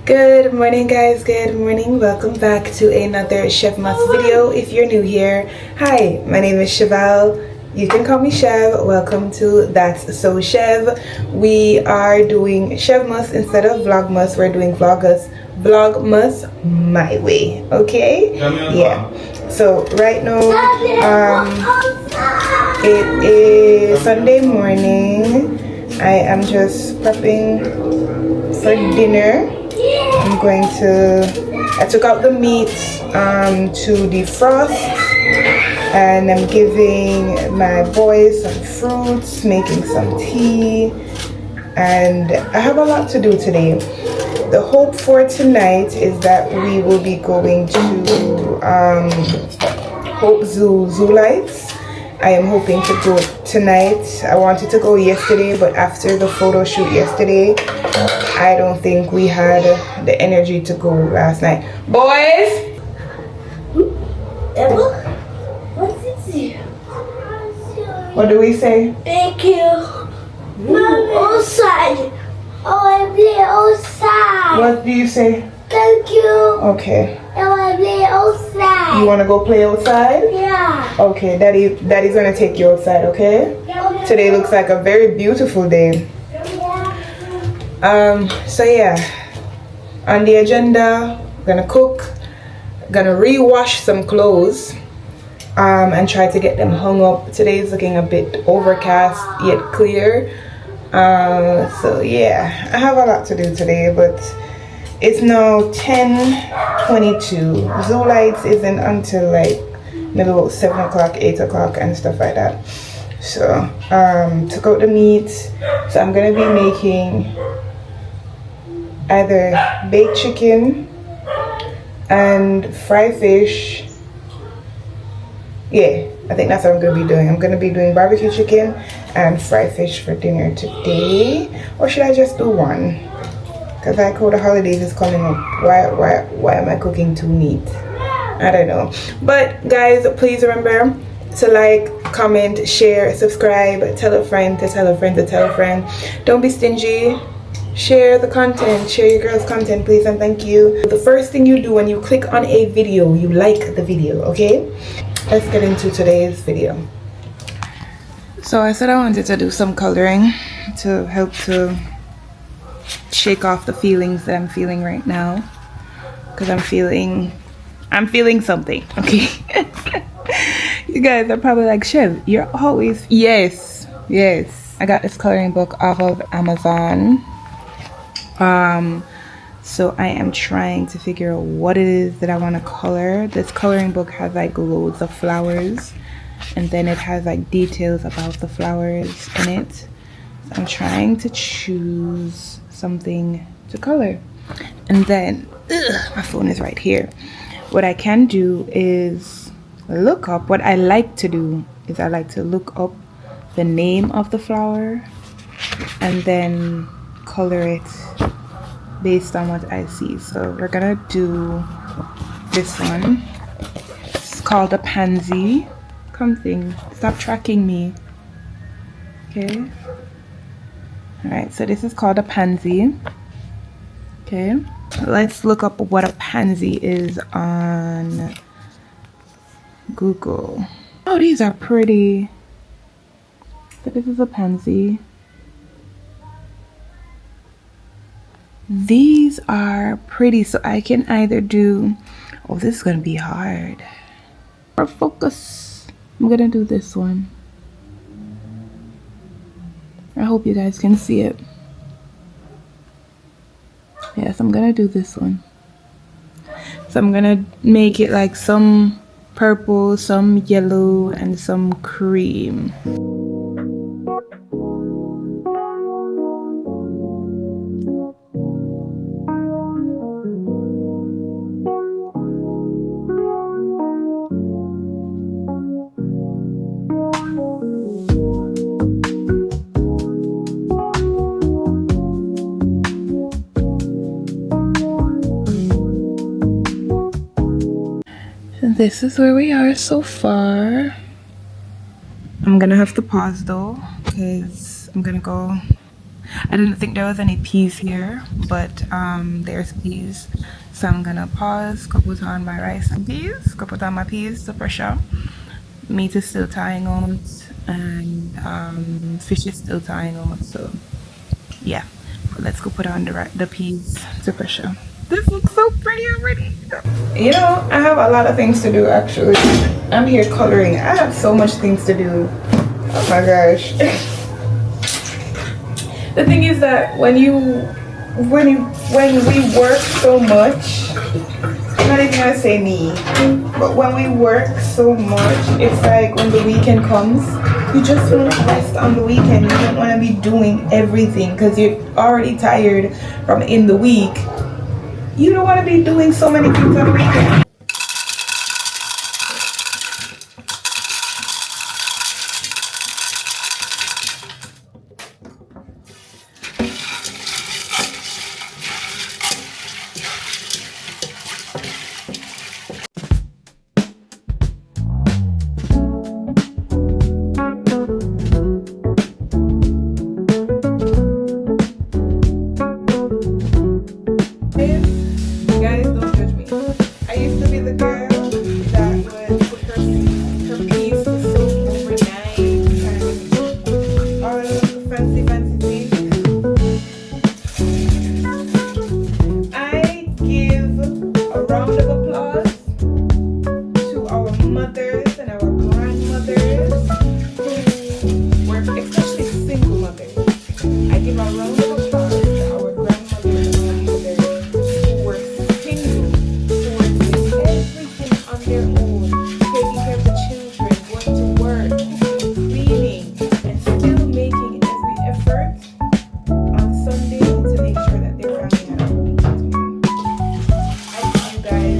Good morning guys, good morning. Welcome back to another CHEVMAS video. If you're new here, hi, my name is Chevelle. You can call me Chev. Welcome to That's So Chev. We are doing CHEVMAS instead of Vlogmas. We're doing Vlogmas my way, okay? Yeah. So right now, it is Sunday morning. I am just prepping for dinner. I took out the meat to defrost, and I'm giving my boys some fruits, making some tea, and I have a lot to do today. The hope for tonight is that we will be going to Hope Zoo Lights. I am hoping to go tonight. I wanted to go yesterday, but after the photo shoot yesterday, I don't think we had the energy to go last night. Boys! Emma? What is it? What do we say? Thank you. Mommy. Outside. Oh, I play outside. What do you say? Thank you. Okay. I want to play outside. You want to go play outside? Yeah. Okay, Daddy's gonna take you outside, okay? Yeah. Today looks like a very beautiful day. So yeah, on the agenda, gonna cook, gonna rewash some clothes, and try to get them hung up. Today is looking a bit overcast yet clear. So yeah, I have a lot to do today, but it's now 10:22. Zoo Lights isn't until like maybe about 7 o'clock, 8 o'clock and stuff like that. So took out the meat. So I'm gonna be making either baked chicken and fried fish. Yeah, I think that's what I'm gonna be doing. I'm gonna be doing barbecue chicken and fried fish for dinner today. Or should I just do one? Because I know the holidays is coming up. Why am I cooking two meat? I don't know. But guys, please remember to like, comment, share, subscribe, tell a friend to tell a friend to tell a friend. Don't be stingy. Share the content, share your girls' content, please and thank you. The first thing you do when you click on a video, you like the video, okay? Let's get into today's video. So I said I wanted to do some coloring to help to shake off the feelings that I'm feeling right now, because I'm feeling something, okay? You guys are probably like, Chev, you're always... Yes. I got this coloring book off of Amazon. So I am trying to figure out what it is that I want to color. This coloring book has like loads of flowers, and then it has like details about the flowers in it. So I'm trying to choose something to color, and then my phone is right here. What I can do is look up. What I like to do is I like to look up the name of the flower and then color it based on what I see. So we're gonna do this one. It's called a pansy. Come thing, stop tracking me. Okay. Alright, so this is called a pansy. Okay. Let's look up what a pansy is on Google. Oh, these are pretty. So this is a pansy. These are pretty, so I can either do... Oh, this is gonna be hard. Or focus. I'm gonna do this one. I hope you guys can see it. Yes, I'm gonna do this one. So I'm gonna make it like some purple, some yellow, and some cream. This is where we are so far. I'm gonna have to pause though, because I'm gonna go I didn't think there was any peas here, but there's peas. So I'm gonna pause, go put on my rice and peas, go put on my peas to pressure. Meat is still tying out, and fish is still tying out. So yeah, but let's go put on the peas to pressure. This looks so pretty already. You know, I have a lot of things to do actually. I'm here coloring. I have so much things to do. Oh my gosh. The thing is that when we work so much, I'm not even gonna say me, but when we work so much, it's like when the weekend comes, you just want to rest on the weekend. You don't want to be doing everything because you're already tired from in the week. You don't want to be doing so many things on the weekend. Guys, don't judge me. I used to be the girl that would put her peas to soak overnight and all fancy things. I give a round of applause to our mothers and our grandmothers who were, especially single mothers. I give a round of applause to our grandmothers and our mothers who were single, who were doing everything on their own, taking care of the children, going to work, cleaning, and still making every effort on Sunday to make sure that their family had a home to them. I give you guys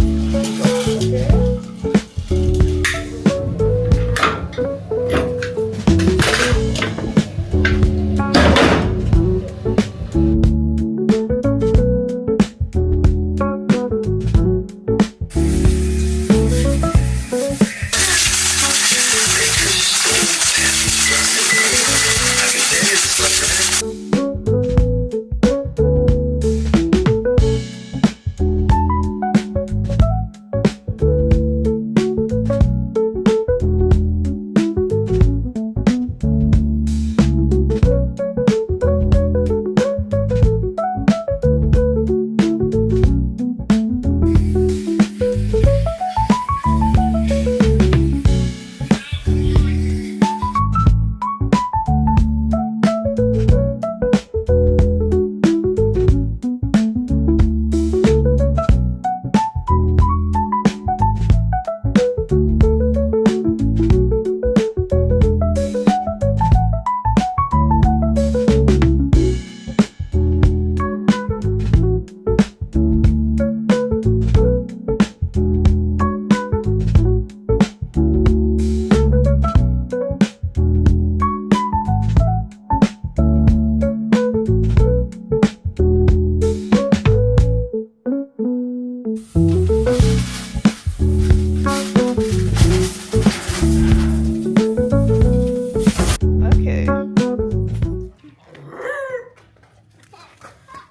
okay.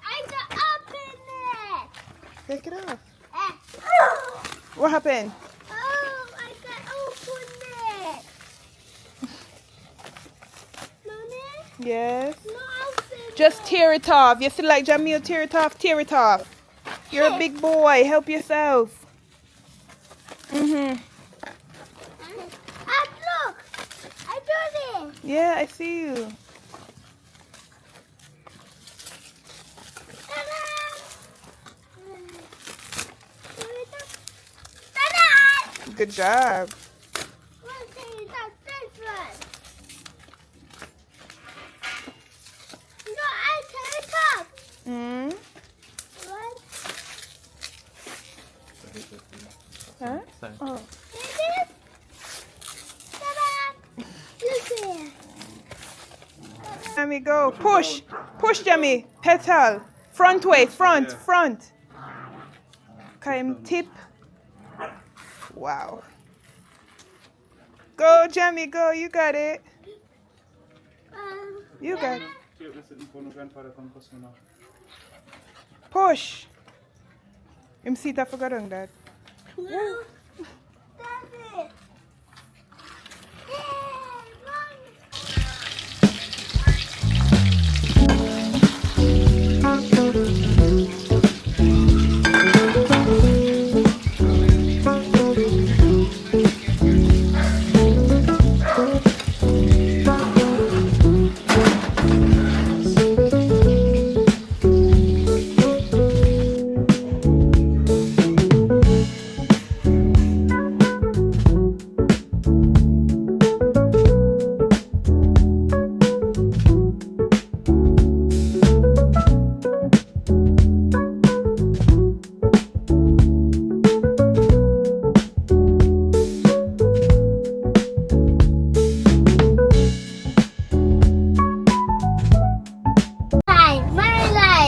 I got open it. Take it off. Eh. What happened? Oh, I got open it. Mommy, Yes. no open Just it. tear it off. You feel like Jamil, tear it off, tear it off. You're a big boy. Help yourself. And look, I did it. Yeah, I see you. Ta-da! Ta-da! Good job. Let's see that this one. No, I tear it off. Hmm. What? Huh? Oh. This? Ta-da! You see. Jamie, go. Push. Push, Jamie. Petal. Front way. Front. Front. Climb tip. Wow. Go, Jamie. Go. You got it. You got it. Push. Him seat I forgot on that. No. That's it.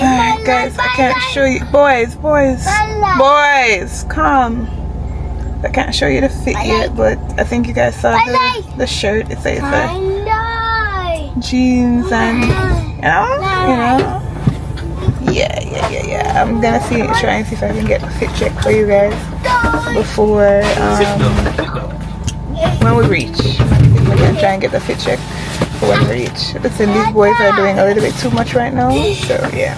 Yeah, Guys, I can't show you. Boys, come. I can't show you the fit yet, but I think you guys saw the shirt. It says jeans and yeah. I'm gonna try and see if I can get a fit check for you guys before when we reach. We're gonna try and get the fit check for when we reach. Listen, these boys are doing a little bit too much right now, so yeah.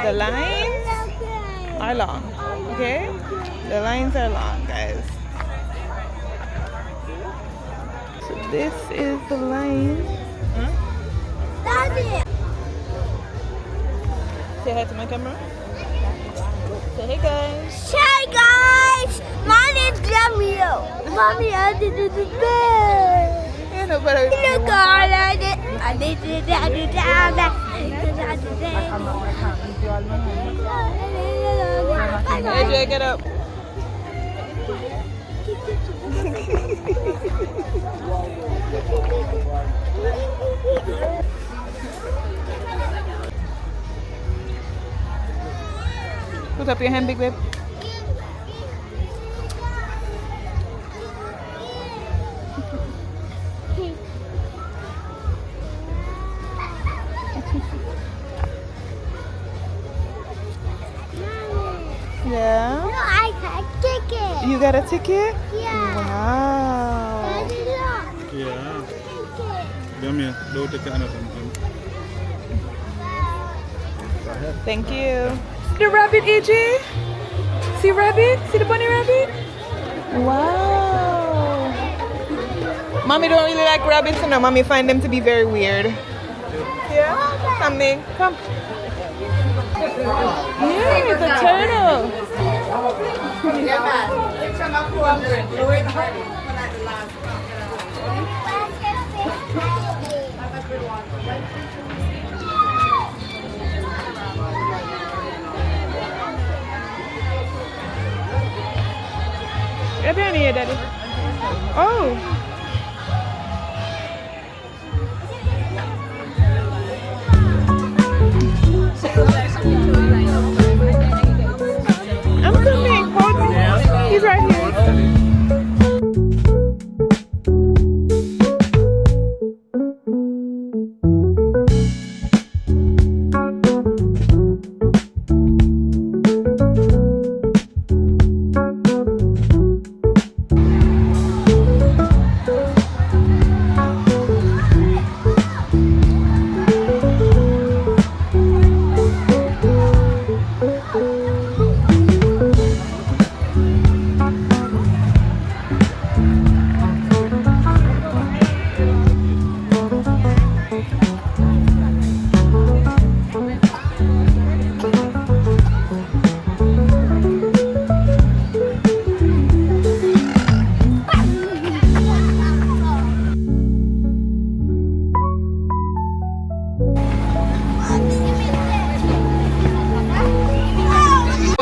The lines are long, okay? The lines are long, guys. So this is the line. Daddy. Say hi to my camera. Say hey, guys. Hey guys, Mommy's love you. Mommy, I did the best. Yeah, no, but Look, I did AJ, get up. Put up your hand, big babe. Yeah. No, I got a ticket. You got a ticket? Yeah. Wow. Daddy, look. Yeah. Ticket. Come here. Don't take another one. Thank you. The rabbit, AJ. See rabbit? See the bunny rabbit? Wow. Mommy don't really like rabbits, and mommy find them to be very weird. Yeah? Come, Meg. Come. Yeah, it's a turtle. Get down here, Daddy. Oh. I'm coming. Hold me. He's right here.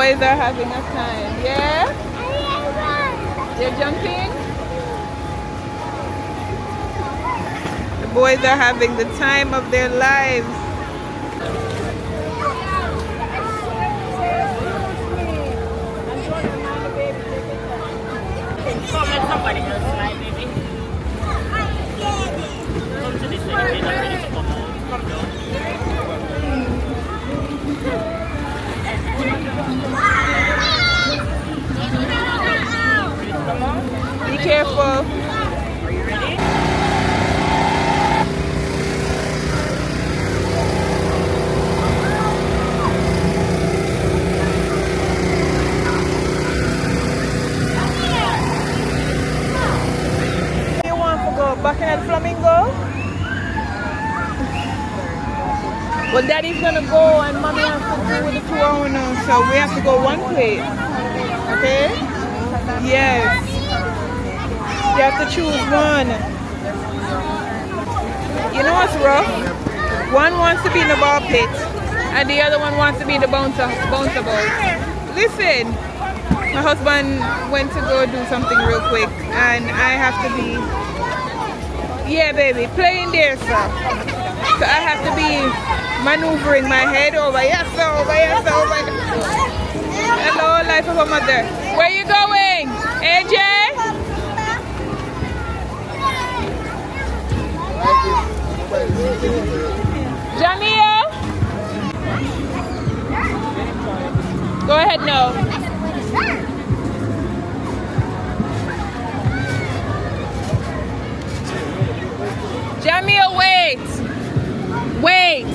boys are having a time. Yeah? They're jumping? The boys are having the time of their lives. Come let somebody else slide, baby. Come to this way, they're not ready to come out. Come down. Be careful. Are you ready? You want to go back in the flamingo? Well, daddy's gonna go and mommy has to go with the two owners, so we have to go one place. Okay? Yes. You have to choose one. You know what's rough? One wants to be in the ball pit and the other one wants to be in the bouncer ball. Listen, my husband went to go do something real quick and I have to be, yeah baby, playing there, sir. So I have to be maneuvering my head over, yes sir, over, yes sir, over. Hello, life of a mother. Where you going? AJ? Jamia? Go ahead now. Jamia, wait. Wait.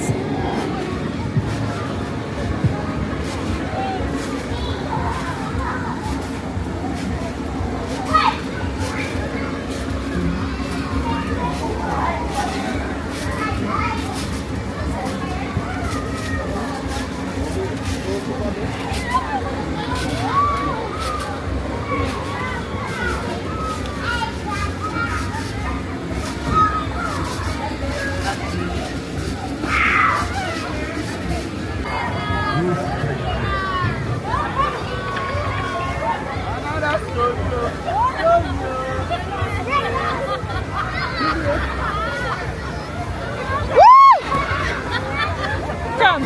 Come.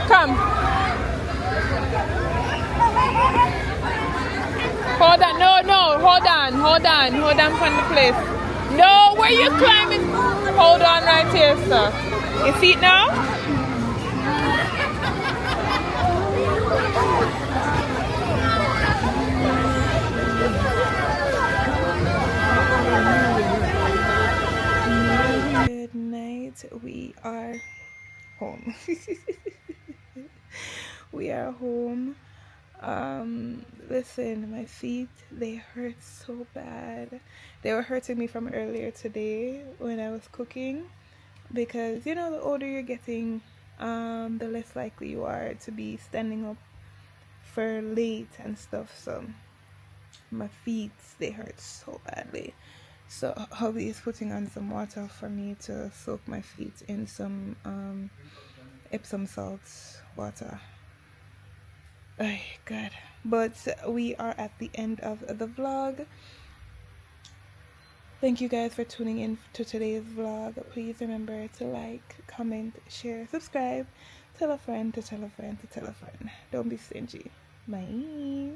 Come. Hold on. No, no. Hold on. Hold on. Hold on from the place. No, where you climbing? Hold on right here, sir. You see it now? Good night. We are home. We are home. Listen, my feet, they hurt so bad. They were hurting me from earlier today when I was cooking because you know the older you're getting, the less likely you are to be standing up for late and stuff. So my feet, they hurt so badly. So hubby is putting on some water for me to soak my feet in some Epsom salts water. Oh god. But we are at the end of the vlog. Thank you guys for tuning in to today's vlog. Please remember to like, comment, share, subscribe, tell a friend to tell a friend to tell a friend. Don't be stingy. Bye.